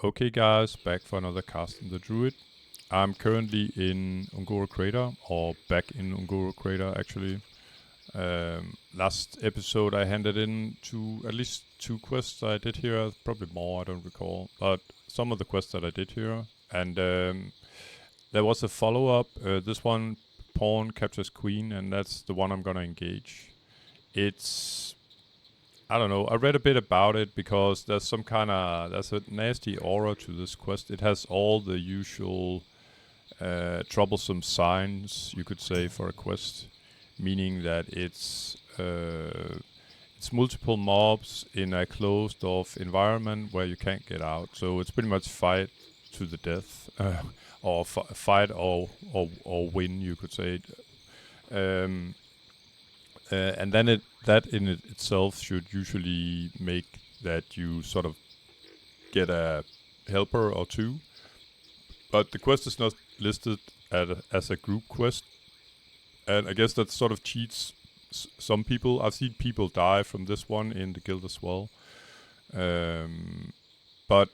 Okay guys, back for another cast in the druid. I'm currently in Goro crater, or back in Goro crater actually. Last episode I handed in to at least 2 quests I did here, probably more, I don't recall, but some of the quests that I did here. And there was a follow-up, this one, pawn captures queen, and that's the one I'm gonna engage. It's, I don't know, I read a bit about it because there's a nasty aura to this quest. It has all the usual troublesome signs, you could say, for a quest, meaning that it's multiple mobs in a closed off environment where you can't get out. So it's pretty much fight to the death, or fight or win, you could say. Um, and then that in itself should usually make that you sort of get a helper or two. But the quest is not listed as a group quest, and I guess that sort of cheats some people. I've seen people die from this one in the guild as well. But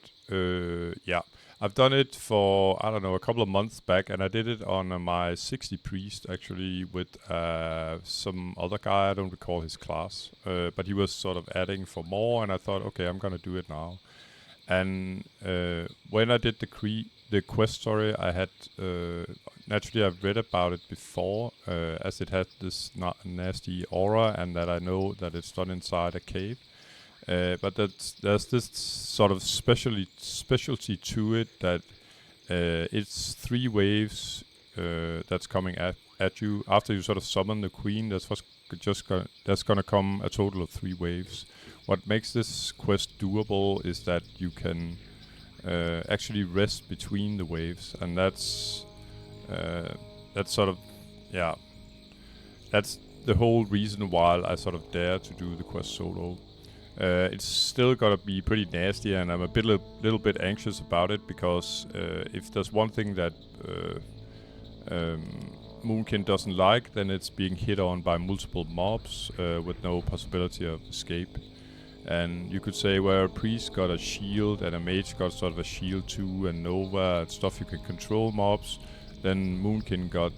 yeah, I've done it for, I don't know, a couple of months back, and I did it on my 60 priest actually with some other guy. I don't recall his class, but he was sort of adding for more, and I thought, okay, I'm gonna do it now. And when I did the quest story, I had naturally I've read about it before, as it had this nasty aura, and that I know that it's done inside a cave. But there's this sort of specialty to it that it's 3 waves that's coming at you after you sort of summon the queen. That's gonna come a total of 3 waves. What makes this quest doable is that you can actually rest between the waves, and that's sort of, yeah, that's the whole reason why I sort of dare to do the quest solo. It's still gonna be pretty nasty, and I'm a little bit anxious about it, because if there's one thing that Moonkin doesn't like, then it's being hit on by multiple mobs with no possibility of escape. And you could say where a priest got a shield and a mage got sort of a shield too, and Nova and stuff, you can control mobs, then Moonkin got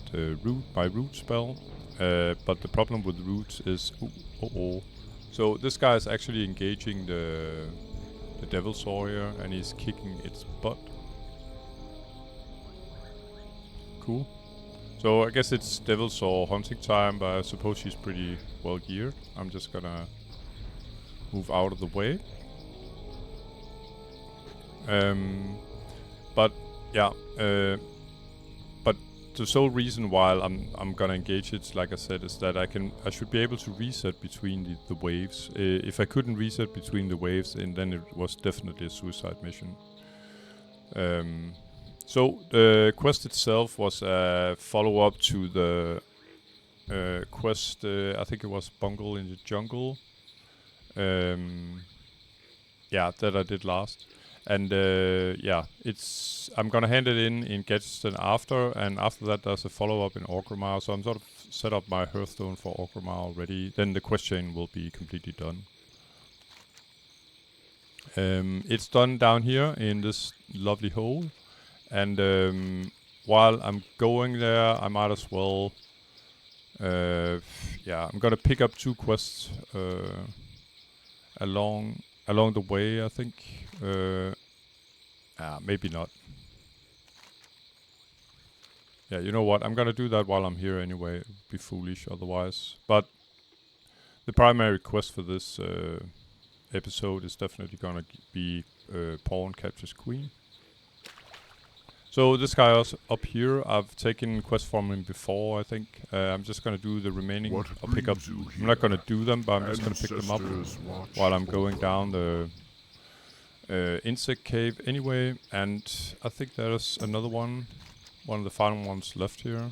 my root spell. But the problem with roots is so this guy is actually engaging the Devil Sawyer, and he's kicking its butt. Cool. So I guess it's Devil Saw hunting time, but I suppose she's pretty well geared. I'm just gonna move out of the way. But yeah, but the sole reason why I'm gonna engage it, like I said, is that I should be able to reset between the waves. If I couldn't reset between the waves, then it was definitely a suicide mission. So the quest itself was a follow-up to the quest. I think it was Bungle in the Jungle. Yeah, that I did last. And yeah, I'm gonna hand it in Gadsden after, and after that there's a follow-up in Orgrimmar, so I'm sort of set up my Hearthstone for Orgrimmar already. Then the quest chain will be completely done. It's done down here in this lovely hole, and while I'm going there, I might as well, yeah, I'm gonna pick up 2 quests along the way, I think. Maybe not. Yeah, you know what? I'm gonna do that while I'm here anyway. It would be foolish otherwise. But the primary quest for this episode is definitely gonna be pawn captures queen. So this guy is up here. I've taken quests from him before, I think. I'm just gonna do the remaining. I'll pick up. I'm not gonna do them, but I'm just gonna pick them up while I'm going down the insect cave anyway. And I think there's another one of the final ones left here.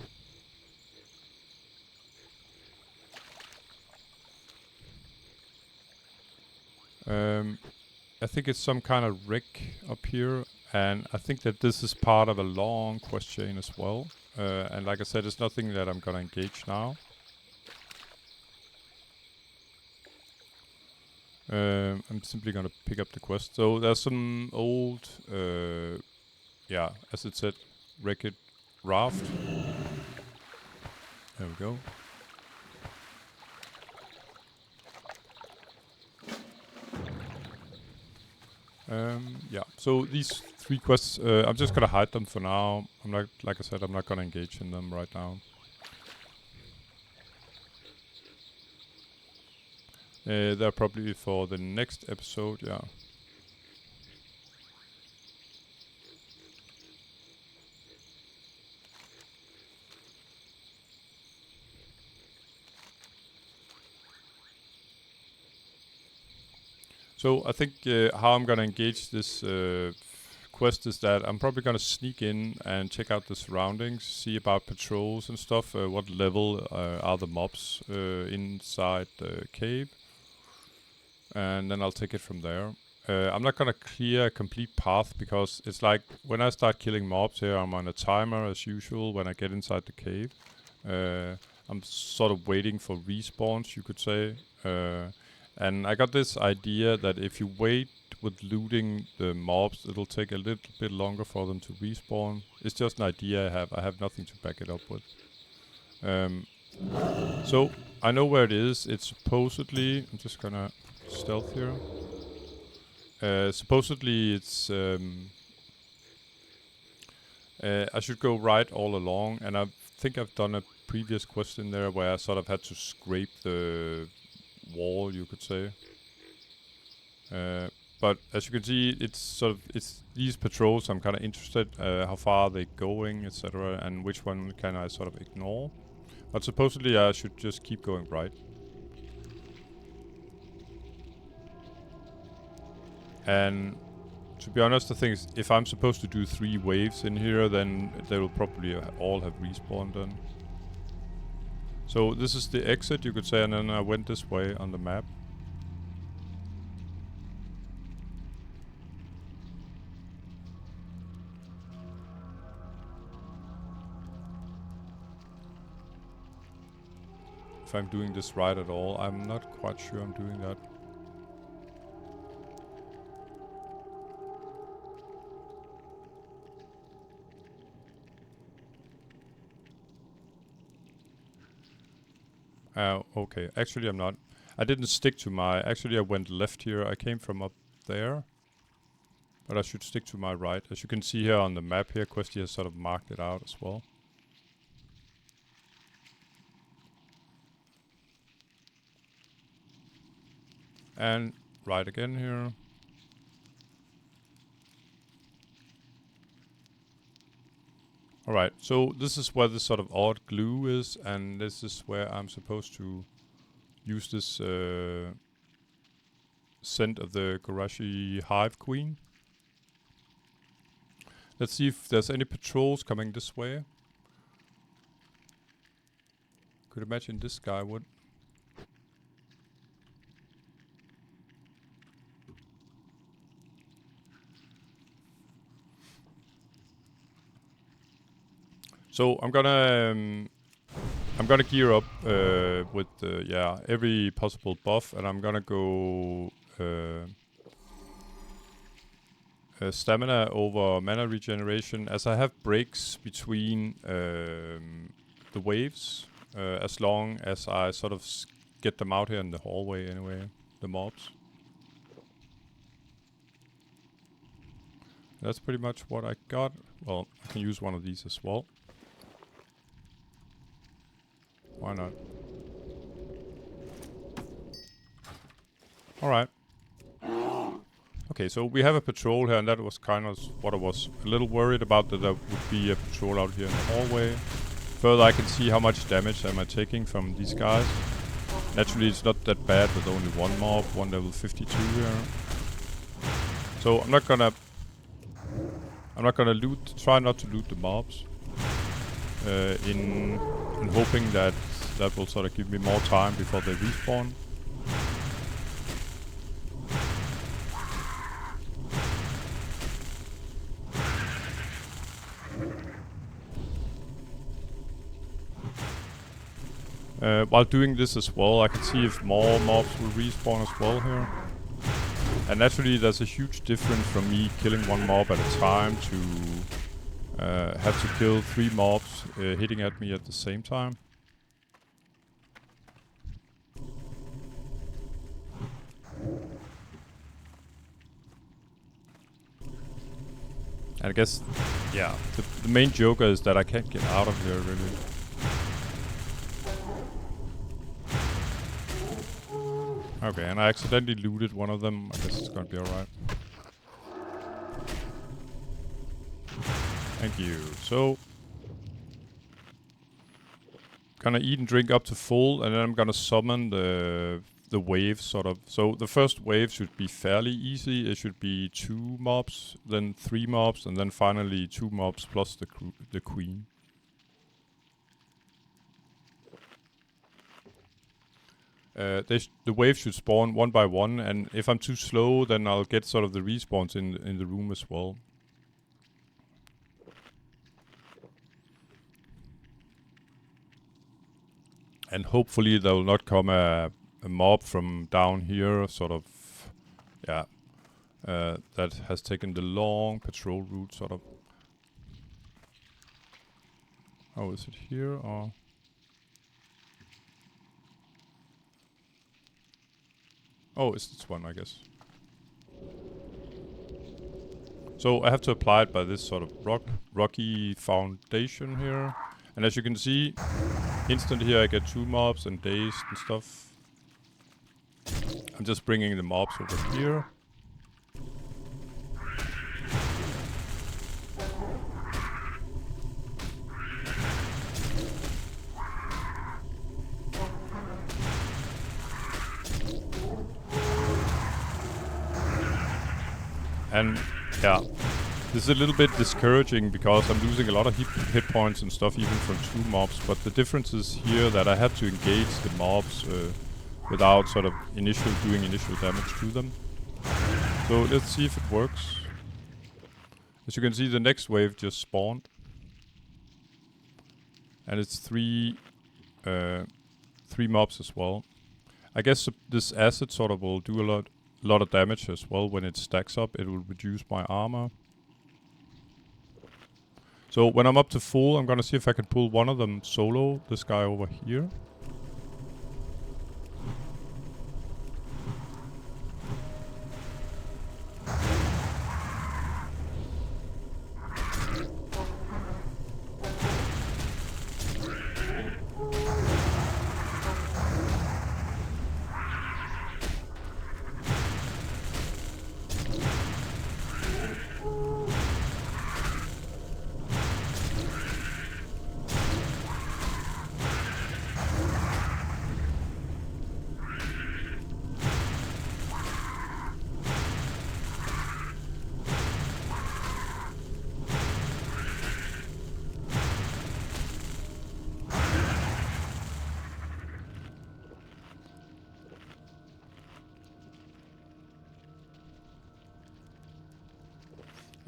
I think it's some kind of wreck up here, and I think that this is part of a long quest chain as well. And like I said, it's nothing that I'm gonna engage now. I'm simply gonna pick up the quest. So there's some old, yeah, as it said, wrecked raft. There we go. Yeah, so these 3 quests, I'm just gonna hide them for now. I'm not, like I said, I'm not gonna engage in them right now. They're probably for the next episode, yeah. So I think how I'm gonna engage this quest is that I'm probably gonna sneak in and check out the surroundings, see about patrols and stuff. What level are the mobs inside the cave, and then I'll take it from there. I'm not gonna clear a complete path because it's like when I start killing mobs here, I'm on a timer as usual. When I get inside the cave, I'm sort of waiting for respawns, you could say. And I got this idea that if you wait with looting the mobs, it'll take a little bit longer for them to respawn. It's just an idea I have. I have nothing to back it up with. So I know where it is. It's supposedly... I'm just gonna stealth here. Supposedly it's... I should go right all along, and I think I've done a previous quest in there where I sort of had to scrape the wall, you could say. But as you can see, it's these patrols I'm kind of interested, how far are they going, etc., and which one can I sort of ignore. But supposedly I should just keep going right. And to be honest, the thing is, if I'm supposed to do 3 waves in here, then they will probably all have respawned then. So this is the exit, you could say, and then I went this way on the map. If I'm doing this right at all, I'm not quite sure I'm doing that. Okay. Actually, I'm not. I didn't stick to my... Actually, I went left here. I came from up there. But I should stick to my right. As you can see here on the map here, Questy has sort of marked it out as well. And right again here. Alright, so this is where this sort of odd glue is, and this is where I'm supposed to use this scent of the Garashi Hive Queen. Let's see if there's any patrols coming this way. Could imagine this guy would. So I'm gonna gear up with every possible buff, and I'm gonna go stamina over mana regeneration, as I have breaks between the waves, as long as I sort of get them out here in the hallway anyway, the mobs. That's pretty much what I got. Well, I can use one of these as well. Why not? Alright. Okay, so we have a patrol here, and that was kind of what I was a little worried about, that there would be a patrol out here in the hallway. Further, I can see how much damage am I taking from these guys. Naturally, it's not that bad with only one mob, one level 52 here. So I'm not gonna loot. Try not to loot the mobs. In hoping that will sort of give me more time before they respawn. While doing this as well, I can see if more mobs will respawn as well here. And naturally, there's a huge difference from me killing one mob at a time to have to kill 3 mobs hitting at me at the same time. And I guess, yeah, the main joker is that I can't get out of here, really. Okay, and I accidentally looted one of them. I guess it's gonna be alright. Thank you. So, gonna eat and drink up to full, and then I'm gonna summon the waves, sort of. So the first wave should be fairly easy. It should be 2 mobs, then 3 mobs, and then finally 2 mobs plus the queen. The waves should spawn one by one, and if I'm too slow, then I'll get sort of the respawns in the room as well. And hopefully there will not come a mob from down here, sort of, yeah, that has taken the long patrol route, sort of. Oh, is it here or? Oh, it's this one, I guess. So I have to apply it by this sort of rocky foundation here. And as you can see, instant here I get 2 mobs and dazed and stuff. I'm just bringing the mobs over here. And yeah, this is a little bit discouraging because I'm losing a lot of hit points and stuff even from 2 mobs, but the difference is here that I have to engage the mobs without sort of doing initial damage to them. So let's see if it works. As you can see, the next wave just spawned. And it's 3 mobs as well. I guess this acid sort of will do a lot of damage as well. When it stacks up, it will reduce my armor. So when I'm up to full, I'm gonna see if I can pull one of them solo, this guy over here.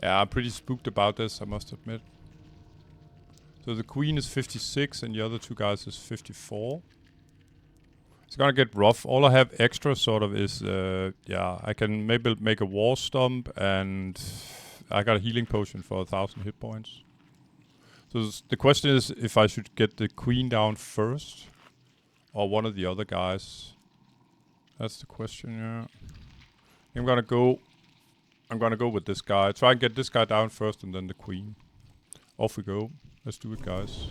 Yeah, I'm pretty spooked about this, I must admit. So the queen is 56 and the other 2 guys is 54. It's gonna get rough. All I have extra sort of is, yeah, I can maybe make a war stump and I got a healing potion for 1,000 hit points. So the question is if I should get the queen down first or one of the other guys. That's the question, yeah. I'm gonna go with this guy. Try and get this guy down first and then the queen. Off we go. Let's do it, guys.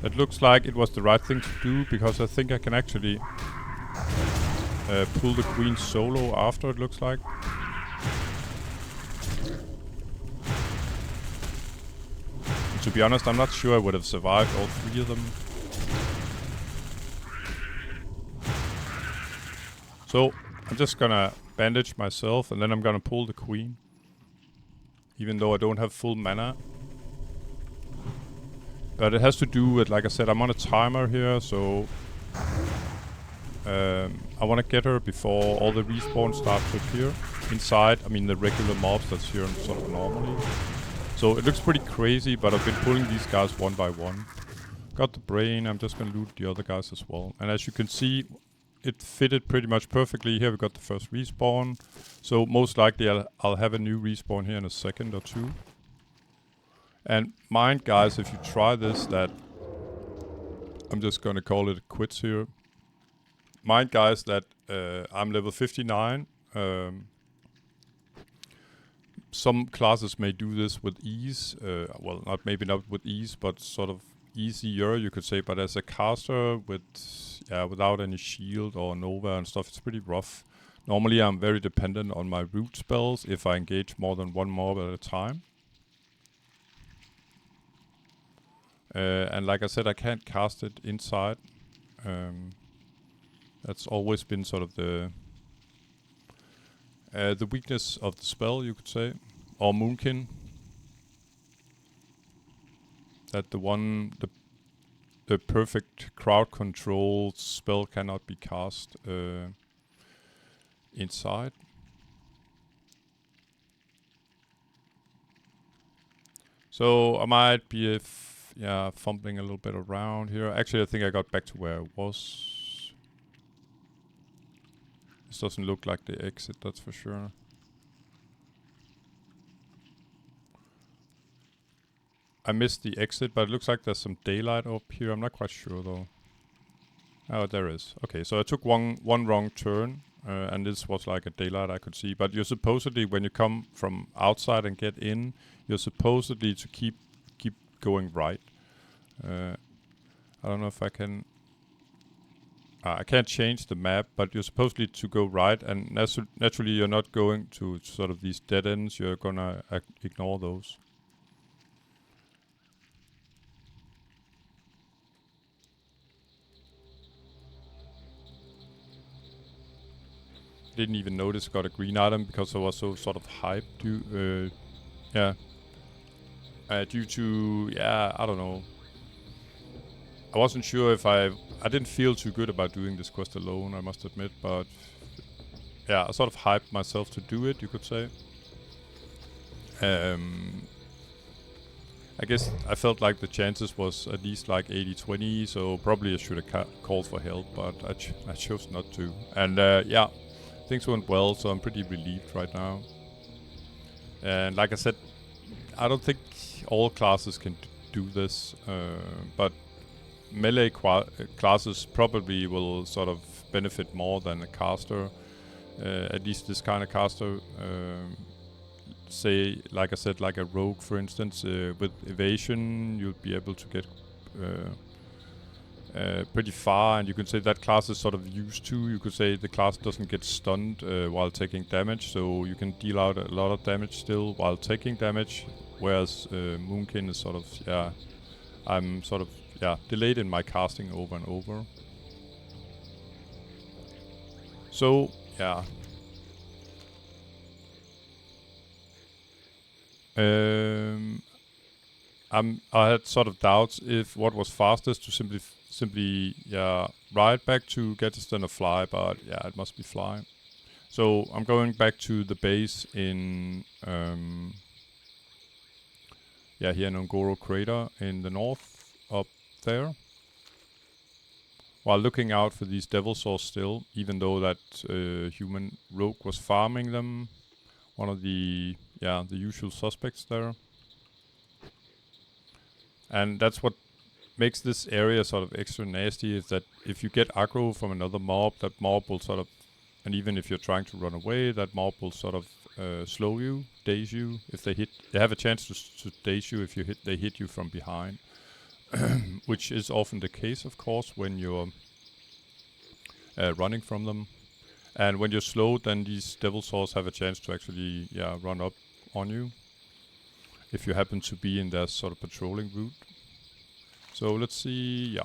It looks like it was the right thing to do because I think I can actually pull the queen solo after, it looks like. To be honest, I'm not sure I would have survived all 3 of them. So, I'm just gonna bandage myself and then I'm gonna pull the queen. Even though I don't have full mana. But it has to do with, like I said, I'm on a timer here, so I want to get her before all the respawns start to appear inside. I mean the regular mobs that's here sort of normally. So it looks pretty crazy, but I've been pulling these guys one by one. Got the brain. I'm just gonna loot the other guys as well. And as you can see, it fitted pretty much perfectly. Here we got the first respawn. So most likely I'll have a new respawn here in a second or two. And mind, guys, if you try this, that I'm just gonna call it quits here. Mind, guys, that I'm level 59. Some classes may do this with ease. Well, maybe not with ease, but sort of easier, you could say. But as a caster without any shield or nova and stuff, it's pretty rough. Normally, I'm very dependent on my root spells if I engage more than one mob at a time. And like I said, I can't cast it inside. That's always been sort of the weakness of the spell, you could say, or Moonkin. That the perfect crowd control spell cannot be cast inside. So I might be fumbling a little bit around here. Actually, I think I got back to where I was. This doesn't look like the exit, that's for sure. I missed the exit, but it looks like there's some daylight up here. I'm not quite sure though. Oh, there is. Okay, so I took one wrong turn, and this was like a daylight I could see. But you're supposedly, when you come from outside and get in, you're supposedly to keep going right. I don't know if I can. I can't change the map, but you're supposedly to go right, and naturally you're not going to sort of these dead ends. You're gonna ignore those. Didn't even notice I got a green item because I was so sort of hyped due to I don't know. I wasn't sure if I didn't feel too good about doing this quest alone, I must admit, but yeah, I sort of hyped myself to do it, you could say. I guess I felt like the chances was at least like 80-20, so probably I should have called for help, but I chose not to. And things went well, so I'm pretty relieved right now. And like I said, I don't think all classes can do this, but melee classes probably will sort of benefit more than a caster. At least this kind of caster. Say, like I said, like a rogue, for instance, with evasion, you'll be able to get pretty far, and you can say that class is sort of used to. You could say the class doesn't get stunned while taking damage, so you can deal out a lot of damage still while taking damage. Whereas Moonkin is sort of, I'm sort of, delayed in my casting over and over. So, I had sort of doubts if what was fastest to simply ride back to Gettyston or fly, but it must be fly. So I'm going back to the base in here in Goro crater in the north up there, while looking out for these devil saws still, even though that human rogue was farming them. One of the usual suspects there. And that's what makes this area sort of extra nasty, is that if you get aggro from another mob, that mob will sort of, and even if you're trying to run away, that mob will sort of slow you, daze you. If they have a chance to daze you if they hit you from behind, which is often the case, of course, when you're running from them. And when you're slowed, then these devil saws have a chance to actually run up on you if you happen to be in their sort of patrolling route. So let's see,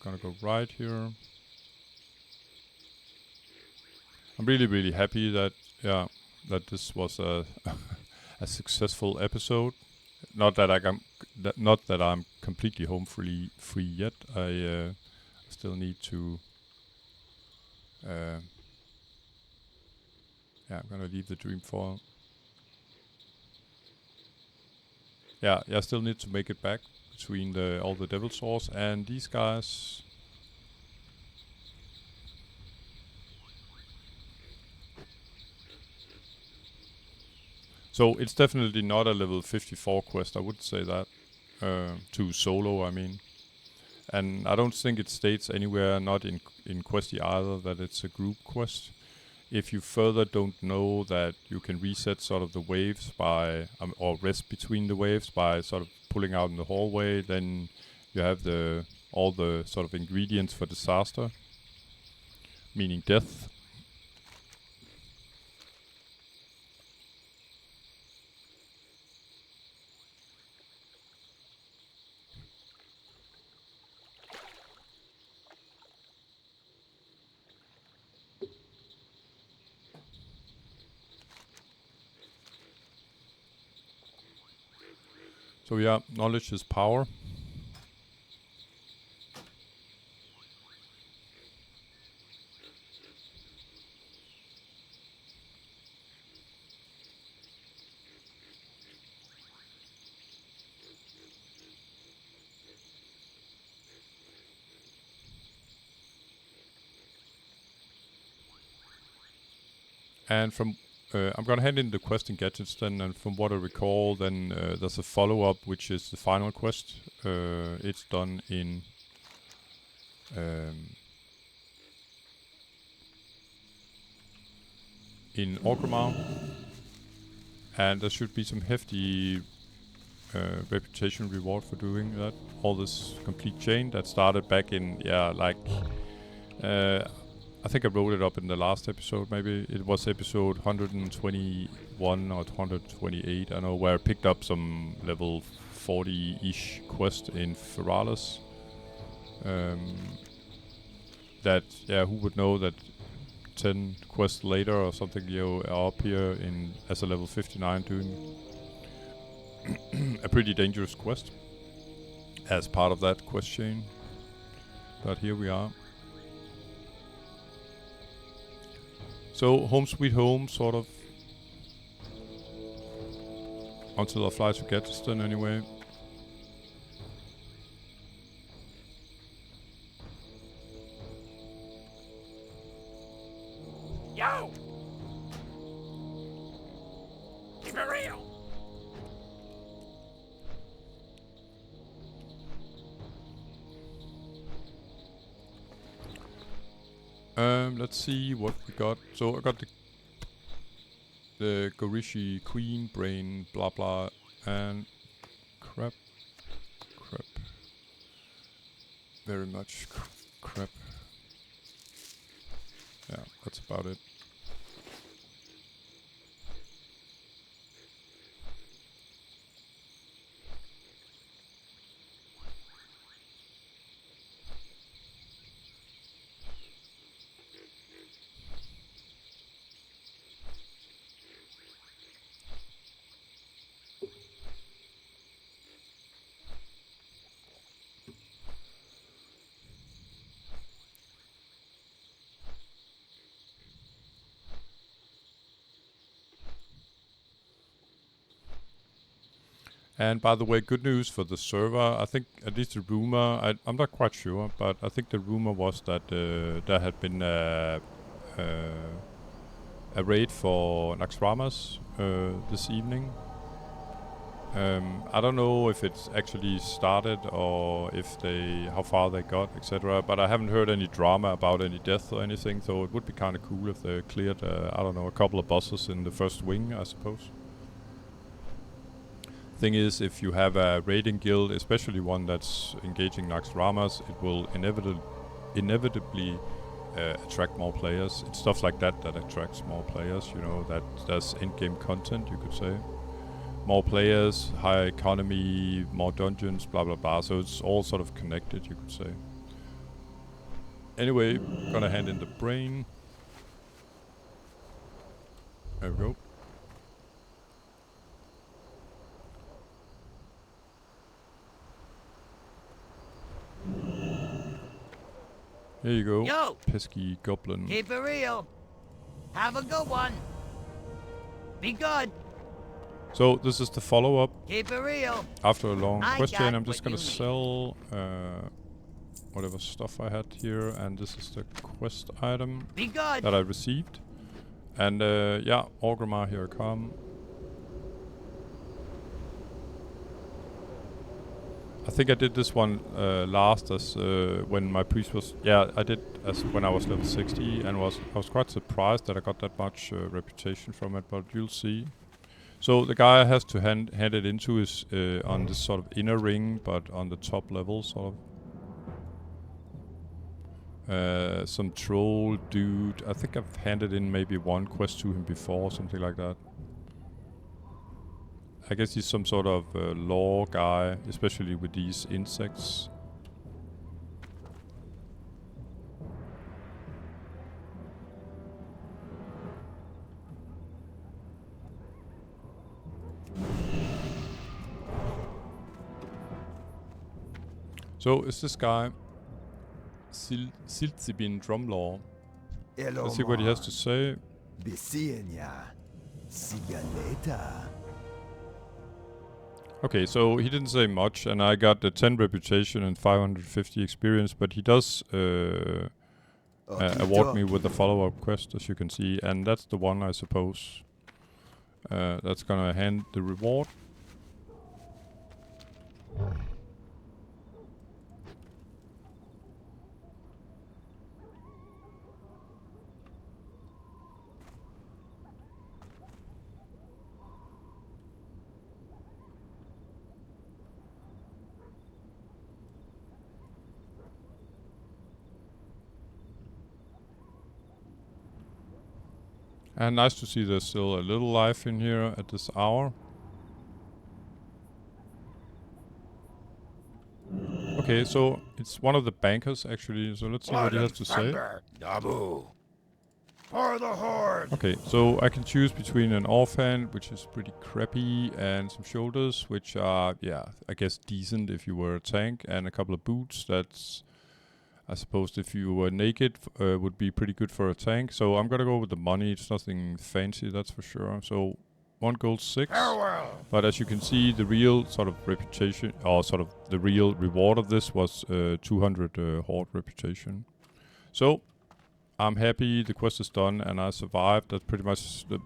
gonna go right here. I'm really happy that this was a a successful episode. Not that I'm completely home free yet. I still need to Yeah, I'm gonna leave the dream foil. Yeah, I still need to make it back between all the devil swords and these guys. So it's definitely not a level 54 quest, I would say that. To solo, I mean. And I don't think it states anywhere, not in Questy either, that it's a group quest. If you further don't know that you can reset sort of the waves by, or rest between the waves by sort of pulling out in the hallway, then you have all the sort of ingredients for disaster, meaning death. So yeah, knowledge is power. And from I'm gonna hand in the quest and gadgets then, and from what I recall, then there's a follow-up, which is the final quest. It's done in Orgrimmar, and there should be some hefty reputation reward for doing that. All this complete chain that started back in I think I wrote it up in the last episode. Maybe it was episode 121 or 128. I know where I picked up some level 40-ish quest in Feralis. Who would know that 10 quests later or something, you are up here as a level 59 doing a pretty dangerous quest as part of that quest chain. But here we are. So, home sweet home, sort of. Until I fly to Gadsden, anyway. Yo! Keep it real! Let's see what we got. So I got the Gorishi Queen Brain, blah blah, and crap. Very much crap. Yeah, that's about it. And by the way, good news for the server. I think at least the rumor, I'm not quite sure, but I think the rumor was that there had been a raid for Naxxramas this evening. I don't know if it's actually started or how far they got, etc. But I haven't heard any drama about any death or anything, so it would be kind of cool if they cleared, I don't know, a couple of bosses in the first wing, I suppose. Thing is, if you have a raiding guild, especially one that's engaging Naxxramas, it will inevitably attract more players. It's stuff like that attracts more players, that does endgame content, you could say. More players, higher economy, more dungeons, blah blah blah. So it's all sort of connected, you could say. Anyway, gonna hand in the brain. There we go. Here you go, Yo! pesky goblin. Keep it real. Have a good one. Be good. So this is the follow-up. Keep it real. After a long I quest chain, got I'm just what gonna you need. sell whatever stuff I had here, and this is the quest item Be good. that I received. And yeah, Orgrimmar, here I come. I think I did this one last as when my priest was... Yeah, I did as when I was level 60, and I was quite surprised that I got that much reputation from it, but you'll see. So the guy has to hand it into his on this sort of inner ring, but on the top level, sort of. Some troll dude. I think I've handed in maybe one quest to him before, something like that. I guess he's some sort of law guy, especially with these insects. So is this guy Siltzibin Drumlaw? Let's see what he has to say. Okay, so he didn't say much, and I got 10 reputation and 550 experience, but he does award me with the follow-up quest, as you can see, and that's the one, I suppose. That's gonna hand the reward. And nice to see there's still a little life in here at this hour. Okay, so it's one of the bankers actually, so let's see what he has to say. Dabu. For the horde. Okay, so I can choose between an offhand, which is pretty crappy, and some shoulders, which are, yeah, I guess decent if you were a tank, and a couple of boots. That's, I suppose, if you were naked, would be pretty good for a tank. So I'm gonna go with the money. It's nothing fancy, that's for sure. So 1 gold 6. Farewell. But as you can see, the real sort of reputation, or sort of the real reward of this was 200 horde reputation. So I'm happy the quest is done and I survived. That's pretty much the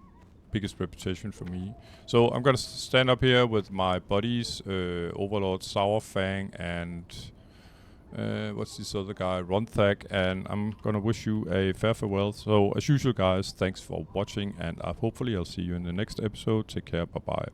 biggest reputation for me. So I'm gonna stand up here with my buddies, Overlord Sourfang and what's this other guy, Runthag, and I'm gonna wish you a fair farewell. So as usual guys, thanks for watching, and hopefully I'll see you in the next episode. Take care, bye bye.